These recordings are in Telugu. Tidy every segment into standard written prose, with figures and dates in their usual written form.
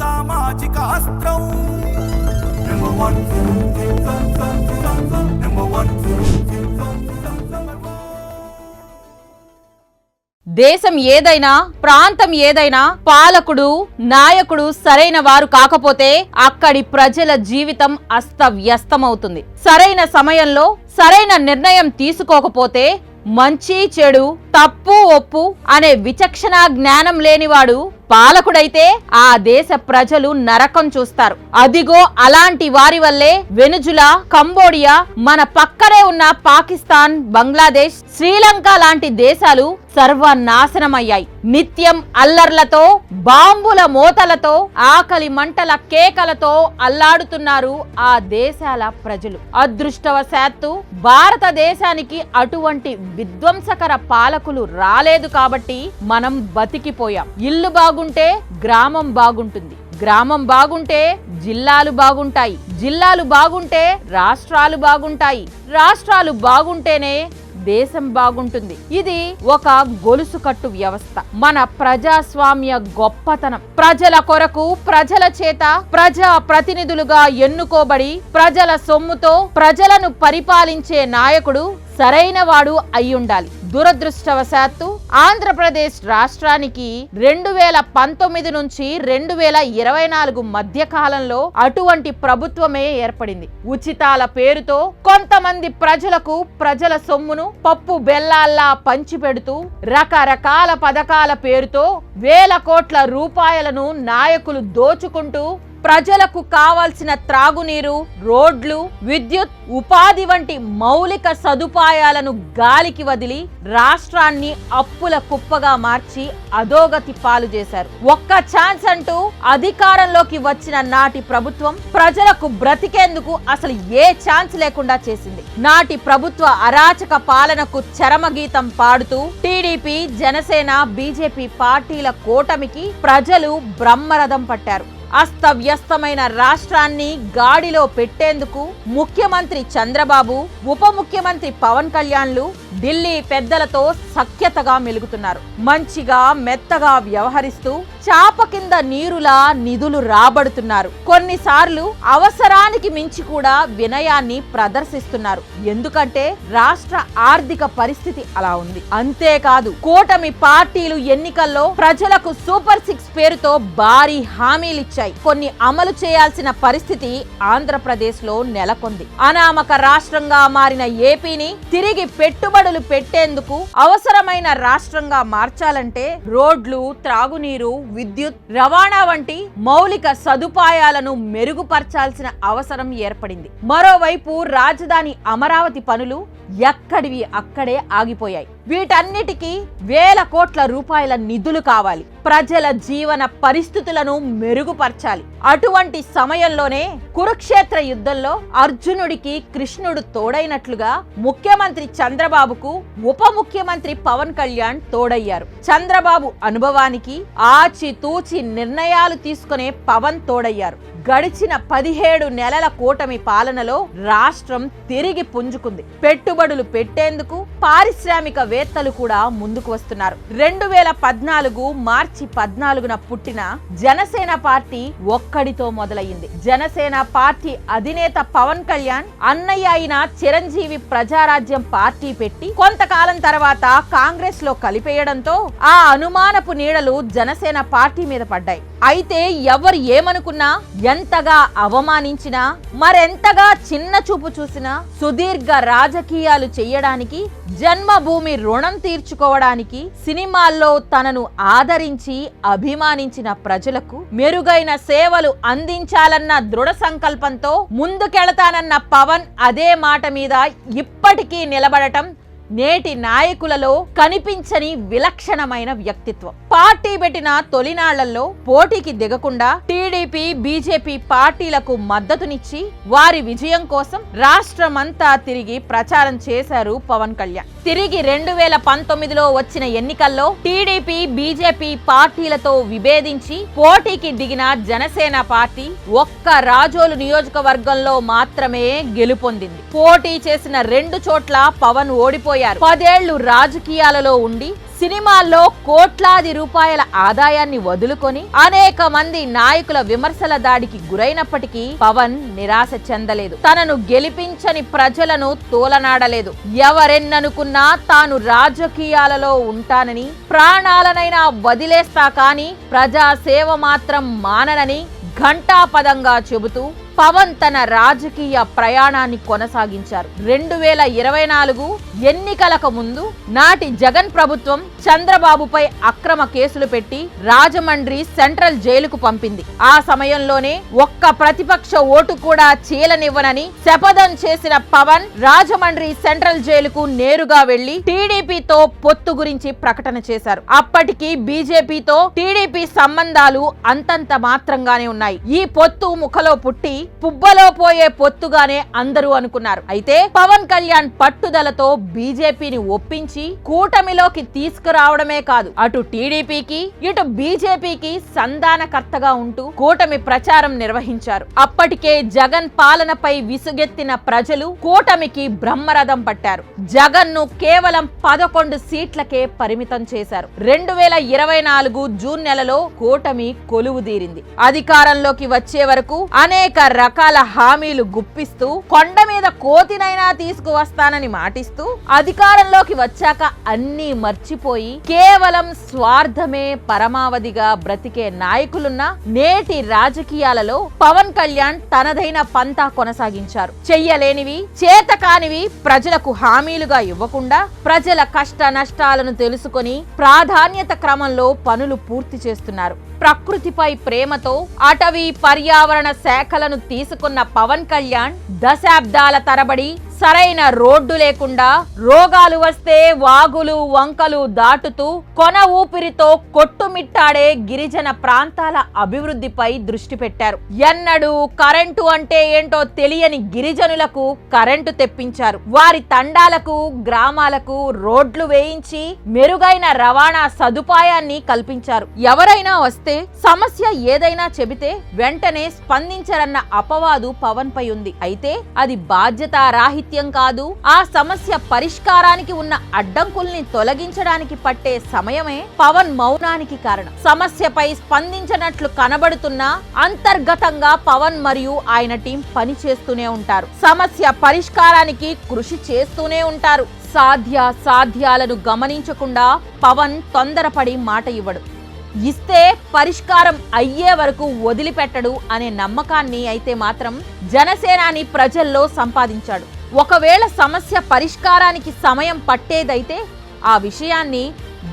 సామాజిక అస్త్రం దేశం ఏదైనా ప్రాంతం ఏదైనా పాలకుడు నాయకుడు సరైన వారు కాకపోతే అక్కడి ప్రజల జీవితం అస్తవ్యస్తమవుతుంది. సరైన సమయంలో సరైన నిర్ణయం తీసుకోకపోతే మంచి చెడు తప్పు ఒప్పు అనే విచక్షణ జ్ఞానం లేనివాడు పాలకుడైతే ఆ దేశ ప్రజలు నరకం చూస్తారు. అదిగో అలాంటి వారి వల్లే వెనుజులా, కంబోడియా, మన పక్కనే ఉన్న పాకిస్తాన్, బంగ్లాదేశ్, శ్రీలంక లాంటి దేశాలు సర్వనాశనమయ్యాయి. నిత్యం అల్లర్లతో, బాంబుల మోతలతో, ఆకలి మంటల కేకలతో అల్లాడుతున్నారు ఆ దేశాల ప్రజలు. అదృష్టవశాత్తు భారతదేశానికి అటువంటి విధ్వంసకర పాలకులు రాలేదు కాబట్టి మనం బతికిపోయాం. ఇల్లు బాగుంటే గ్రామం బాగుంటుంది, గ్రామం బాగుంటే జిల్లాలు బాగుంటాయి, జిల్లాలు బాగుంటే రాష్ట్రాలు బాగుంటాయి, రాష్ట్రాలు బాగుంటేనే దేశం బాగుంటుంది. ఇది ఒక గొలుసు కట్టు వ్యవస్థ. మన ప్రజాస్వామ్య గొప్పతనం. ప్రజల కొరకు ప్రజల చేత ప్రజా ప్రతినిధులుగా ఎన్నుకోబడి ప్రజల సొమ్ముతో ప్రజలను పరిపాలించే నాయకుడు సరైన వాడు అయ్యుండాలి. దురదృష్టవశాత్తు ఆంధ్రప్రదేశ్ రాష్ట్రానికి 2019 నుంచి 2024 మధ్య కాలంలో అటువంటి ప్రభుత్వమే ఏర్పడింది. ఉచితాల పేరుతో కొంతమంది ప్రజలకు ప్రజల సొమ్మును పప్పు బెల్లాల్లా పంచిపెడుతూ రకరకాల పథకాల పేరుతో వేల కోట్ల రూపాయలను నాయకులు దోచుకుంటూ ప్రజలకు కావాల్సిన త్రాగునీరు, రోడ్లు, విద్యుత్, ఉపాధి వంటి మౌలిక సదుపాయాలను గాలికి వదిలి రాష్ట్రాన్ని అప్పుల కుప్పగా మార్చి అధోగతి పాలు చేశారు. ఒక్క ఛాన్స్ అంటూ అధికారంలోకి వచ్చిన నాటి ప్రభుత్వం ప్రజలకు బ్రతికేందుకు అసలు ఏ ఛాన్స్ లేకుండా చేసింది. నాటి ప్రభుత్వ అరాచక పాలనకు చరమగీతం పాడుతూ టీడీపీ, జనసేన, బీజేపీ పార్టీల కూటమికి ప్రజలు బ్రహ్మరథం పట్టారు. అస్తవ్యస్తమైన రాష్ట్రాన్ని గాడిలో పెట్టేందుకు ముఖ్యమంత్రి చంద్రబాబు, ఉప ముఖ్యమంత్రి పవన్ కళ్యాణ్లు ఢిల్లీ పెద్దలతో సఖ్యతగా మెలుగుతున్నారు. మంచిగా మెత్తగా వ్యవహరిస్తూ చాప కింద నీరులా నిధులు రాబడుతున్నారు. కొన్నిసార్లు అవసరానికి మించి కూడా వినయాన్ని ప్రదర్శిస్తున్నారు. ఎందుకంటే రాష్ట్ర ఆర్థిక పరిస్థితి అలా ఉంది. అంతేకాదు కూటమి పార్టీలు ఎన్నికల్లో ప్రజలకు సూపర్ 6 పేరుతో భారీ హామీలిచ్చాయి. కొన్ని అమలు చేయాల్సిన పరిస్థితి ఆంధ్రప్రదేశ్ లో నెలకొంది. అనామక రాష్ట్రంగా మారిన ఏపీని తిరిగి పెట్టుబడులు పెట్టేందుకు అవసరమైన రాష్ట్రంగా మార్చాలంటే రోడ్లు, త్రాగునీరు, విద్యుత్, రవాణా వంటి మౌలిక సదుపాయాలను మెరుగుపరచాల్సిన అవసరం ఏర్పడింది. మరోవైపు రాజధాని అమరావతి పనులు ఎక్కడివి అక్కడే ఆగిపోయాయి. వీటన్నిటికీ వేల కోట్ల రూపాయల నిధులు కావాలి. ప్రజల జీవన పరిస్థితులను మెరుగుపరచాలి. అటువంటి సమయంలోనే కురుక్షేత్ర యుద్ధంలో అర్జునుడికి కృష్ణుడు తోడైనట్లుగా ముఖ్యమంత్రి చంద్రబాబుకు ఉప ముఖ్యమంత్రి పవన్ కళ్యాణ్ తోడయ్యారు. చంద్రబాబు అనుభవానికి ఆచితూచి నిర్ణయాలు తీసుకునే పవన్ తోడయ్యారు. గడిచిన 17 నెలల కూటమి పాలనలో రాష్ట్రం తిరిగి పుంజుకుంది. పెట్టుబడులు పెట్టేందుకు పారిశ్రామికవేత్తలు కూడా ముందుకు వస్తున్నారు. 2014 మార్చి 14న పుట్టిన జనసేన పార్టీ ఒక్కడితో మొదలయ్యింది. జనసేన పార్టీ అధినేత పవన్ కళ్యాణ్ అన్నయ్య అయిన చిరంజీవి ప్రజారాజ్యం పార్టీ పెట్టి కొంతకాలం తర్వాత కాంగ్రెస్ లో కలిపేయడంతో ఆ అనుమానపు నీడలు జనసేన పార్టీ మీద పడ్డాయి. అయితే ఎవరు ఏమనుకున్నా, ఎంతగా అవమానించినా, మరెంతగా చిన్న చూపు చూసినా సుదీర్ఘ రాజకీయాలు చెయ్యడానికి, జన్మభూమి రుణం తీర్చుకోవడానికి, సినిమాల్లో తనను ఆదరించి అభిమానించిన ప్రజలకు మెరుగైన సేవలు అందించాలన్న దృఢ సంకల్పంతో ముందుకెళతానన్న పవన్ అదే మాట మీద ఇప్పటికీ నిలబడటం నేటి నాయకులలో కనిపించని విలక్షణమైన వ్యక్తిత్వం. పార్టీ పెట్టిన తొలినాళ్లలో పోటీకి దిగకుండా టీడీపీ, బీజేపీ పార్టీలకు మద్దతునిచ్చి వారి విజయం కోసం రాష్ట్రమంతా తిరిగి ప్రచారం చేశారు పవన్ కళ్యాణ్. తిరిగి 2019లో వచ్చిన ఎన్నికల్లో టీడీపీ, బీజేపీ పార్టీలతో విభేదించి పోటీకి దిగిన జనసేన పార్టీ ఒక్క రాజోలు నియోజకవర్గంలో మాత్రమే గెలుపొందింది. పోటీ చేసిన 2 చోట్ల పవన్ ఓడిపోయారు. 10 ఏళ్లు రాజకీయాలలో ఉండి సినిమాల్లో కోట్లాది రూపాయల ఆదాయాన్ని వదులుకొని అనేక మంది నాయకుల విమర్శల దాడికి గురైనప్పటికీ పవన్ నిరాశ చెందలేదు. తనను గెలిపించని ప్రజలను తోలనాడలేదు. ఎవరెన్ననుకున్నా తాను రాజకీయాలలో ఉంటానని, ప్రాణాలనైనా వదిలేస్తా కానీ ప్రజా సేవ మాత్రం మాననని ఘంటాపదంగా చెబుతూ పవన్ తన రాజకీయ ప్రయాణాన్ని కొనసాగించారు. 2024 ఎన్నికలకు ముందు నాటి జగన్ ప్రభుత్వం చంద్రబాబుపై అక్రమ కేసులు పెట్టి రాజమండ్రి సెంట్రల్ జైలుకు పంపింది. ఆ సమయంలోనే ఒక్క ప్రతిపక్ష ఓటు కూడా చీలనివ్వనని శపథం చేసిన పవన్ రాజమండ్రి సెంట్రల్ జైలుకు నేరుగా వెళ్లి టీడీపీతో పొత్తు గురించి ప్రకటన చేశారు. అప్పటికి బీజేపీతో టీడీపీ సంబంధాలు అంతంత మాత్రంగానే ఉన్నాయి. ఈ పొత్తు ముఖలో పుట్టి పుబ్బలో పోయే పొత్తుగానే అందరూ అనుకున్నారు. అయితే పవన్ కళ్యాణ్ పట్టుదలతో బీజేపీని ఒప్పించి కూటమిలోకి తీసుకురావడమే కాదు, అటు టీడీపీకి ఇటు బీజేపీకి సంధానకర్తగా ఉంటూ కూటమి ప్రచారం నిర్వహించారు. అప్పటికే జగన్ పాలనపై విసుగెత్తిన ప్రజలు కూటమికి బ్రహ్మరథం పట్టారు. జగన్ ను కేవలం 11 సీట్లకే పరిమితం చేశారు. 2024 జూన్ నెలలో కూటమి కొలువుదీరింది. అధికారంలోకి వచ్చే వరకు అనేక రకాల హామీలు గుప్పిస్తూ కొండ మీద కోతినైనా తీసుకువస్తానని మాటిస్తూ అధికారంలోకి వచ్చాక అన్నీ మర్చిపోయి కేవలం స్వార్థమే పరమావధిగా బ్రతికే నాయకులున్న నేటి రాజకీయాలలో పవన్ కళ్యాణ్ తనదైన పంతా కొనసాగించారు. చెయ్యలేనివి, చేతకానివి ప్రజలకు హామీలుగా ఇవ్వకుండా ప్రజల కష్ట నష్టాలను తెలుసుకొని ప్రాధాన్యత క్రమంలో పనులు పూర్తి చేస్తున్నారు. ప్రకృతిపై ప్రేమతో అటవీ పర్యావరణ శాఖలను తీసుకున్న పవన్ కళ్యాణ్ దశాబ్దాల తరబడి సరైన రోడ్డు లేకుండా రోగాలు వస్తే వాగులు వంకలు దాటుతూ కొన ఊపిరితో కొట్టుమిట్టాడే గిరిజన ప్రాంతాల అభివృద్ధిపై దృష్టి పెట్టారు. ఎన్నడూ కరెంటు అంటే ఏంటో తెలియని గిరిజనులకు కరెంటు తెప్పించారు. వారి తండాలకు గ్రామాలకు రోడ్లు వేయించి మెరుగైన రవాణా సదుపాయాన్ని కల్పించారు. ఎవరైనా వస్తే సమస్య ఏదైనా చెబితే వెంటనే స్పందించరన్న అపవాదు పవన్ పై ఉంది. అయితే అది బాధ్యతారాహిత్యం కాదు, ఆ సమస్య పరిష్కారానికి ఉన్న అడ్డంకుల్ని తొలగించడానికి పట్టే సమయమే పవన్ మౌనానికి కారణం. సమస్యపై స్పందించినట్లు కనబడుతున్నా అంతర్గతంగా పవన్ మరియు ఆయన టీం పనిచేస్తూనే ఉంటారు. సమస్య పరిష్కారానికి కృషి చేస్తూనే ఉంటారు. సాధ్యాలను గమనించకుండా పవన్ తొందరపడి మాట ఇవ్వడు. ఇస్తే పరిష్కారం అయ్యే వరకు వదిలిపెట్టడు అనే నమ్మకాన్ని అయితే మాత్రం జనసేనాని ప్రజల్లో సంపాదించాడు. ఒకవేళ సమస్య పరిష్కారానికి సమయం పట్టేదైతే ఆ విషయాన్ని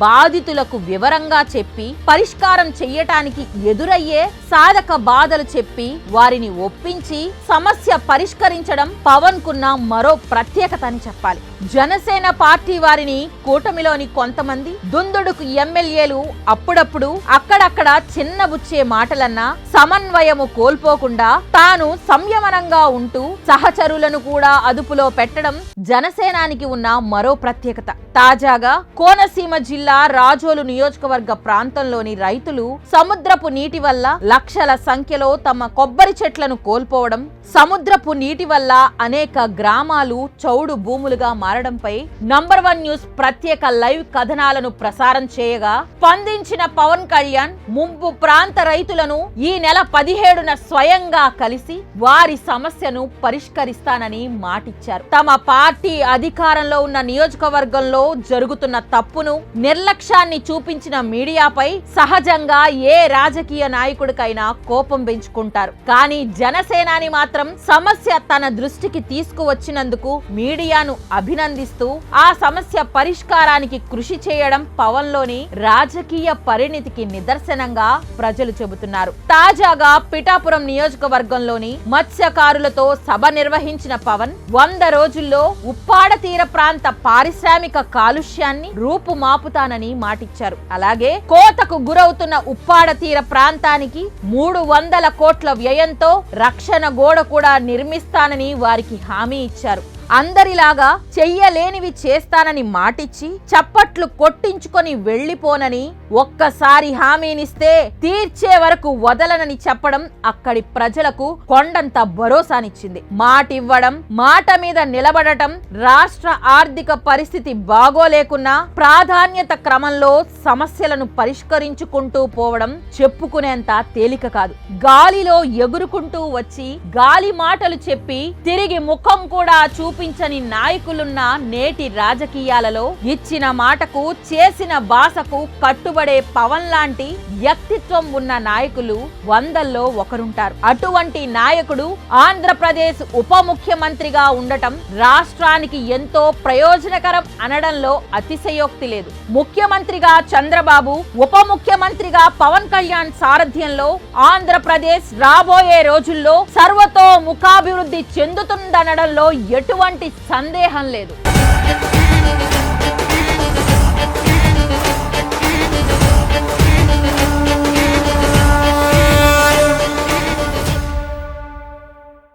బాధితులకు వివరంగా చెప్పి పరిష్కారం చెయ్యటానికి ఎదురయ్యే సాధక బాధలు చెప్పి వారిని ఒప్పించి సమస్య పరిష్కరించడం పవన్ కున్న మరో ప్రత్యేకత అని చెప్పాలి. జనసేన పార్టీ వారిని కూటమిలోని కొంతమంది దుందుడుకు ఎమ్మెల్యేలు అప్పుడప్పుడు అక్కడక్కడ చిన్నబుచ్చే మాటలన్నా సమన్వయము కోల్పోకుండా తాను సంయమనంగా ఉంటూ సహచరులను కూడా అదుపులో పెట్టడం జనసేనానికి ఉన్న మరో ప్రత్యేకత. తాజాగా కోనసీమ జిల్లా రాజోలు నియోజకవర్గ ప్రాంతంలోని రైతులు సముద్రపు నీటి వల్ల లక్షల సంఖ్యలో తమ కొబ్బరి చెట్లను కోల్పోవడం, సముద్రపు నీటి వల్ల అనేక గ్రామాలు చౌడు భూములుగా మారడంపై నంబర్1 న్యూస్ ప్రత్యేక లైవ్ కథనాలను ప్రసారం చేయగా స్పందించిన పవన్ కళ్యాణ్ ముంపు ప్రాంత రైతులను ఈ నెల 17న స్వయంగా కలిసి వారి సమస్యను పరిష్కరిస్తానని మాటిచ్చారు. తమ పార్టీ అధికారంలో ఉన్న నియోజకవర్గంలో జరుగుతున్న తప్పును, నిర్లక్ష్యాన్ని చూపించిన మీడియాపై సహజంగా ఏ రాజకీయ నాయకుడికైనా కోపం పెంచుకుంటారు. కానీ జనసేనాని మాత్రం సమస్య తన దృష్టికి తీసుకువచ్చినందుకు మీడియాను అభినందిస్తూ ఆ సమస్య పరిష్కారానికి కృషి చేయడం పవన్ లోని రాజకీయ పరిణితికి నిదర్శనంగా ప్రజలు చెబుతున్నారు. తాజాగా పిఠాపురం నియోజకవర్గంలోని మత్స్యకారులతో సభ నిర్వహించిన పవన్ 100 రోజుల్లో ఉప్పాడ తీర ప్రాంత పారిశ్రామిక కాలుష్యాన్ని రూపుమాపుతానని మాటిచ్చారు. అలాగే కోతకు గురవుతున్న ఉప్పాడ తీర ప్రాంతానికి 300 కోట్ల వ్యయంతో రక్షణ గోడ కూడా నిర్మిస్తానని వారికి హామీ ఇచ్చారు. అందరిలాగా చెయ్యలేనివి చేస్తానని మాటిచ్చి చప్పట్లు కొట్టించుకొని వెళ్లిపోనని ఒక్కసారి హామీనిస్తే తీర్చే వరకు వదలనని చెప్పడం అక్కడి ప్రజలకు కొండంత భరోసానిచ్చింది. మాటివ్వడం, మాట మీద నిలబడటం రాష్ట్ర ఆర్థిక పరిస్థితి బాగోలేకున్నా ప్రాధాన్యత క్రమంలో సమస్యలను పరిష్కరించుకుంటూ పోవడం చెప్పుకునేంత తేలిక కాదు. గాలిలో ఎగురుకుంటూ వచ్చి గాలి మాటలు చెప్పి తిరిగి ముఖం కూడా చూపించని నాయకులున్న నేటి రాజకీయాలలో ఇచ్చిన మాటకు చేసిన భాషకు కట్టుబడే పవన్ లాంటి వ్యక్తిత్వం ఉన్న నాయకులు వందల్లో ఒకరుంటారు. అటువంటి నాయకుడు ఆంధ్రప్రదేశ్ ఉప ముఖ్యమంత్రిగా ఉండటం రాష్ట్రానికి ఎంతో ప్రయోజనకరం అనడంలో అతిశయోక్తి లేదు. ముఖ్యమంత్రిగా చంద్రబాబు, ఉప ముఖ్యమంత్రిగా పవన్ కళ్యాణ్ సారథ్యంలో ఆంధ్రప్రదేశ్ రాబోయే రోజుల్లో సర్వతోముఖాభివృద్ధి చెందుతుందనడంలో ఎటువంటి సందేహం లేదు.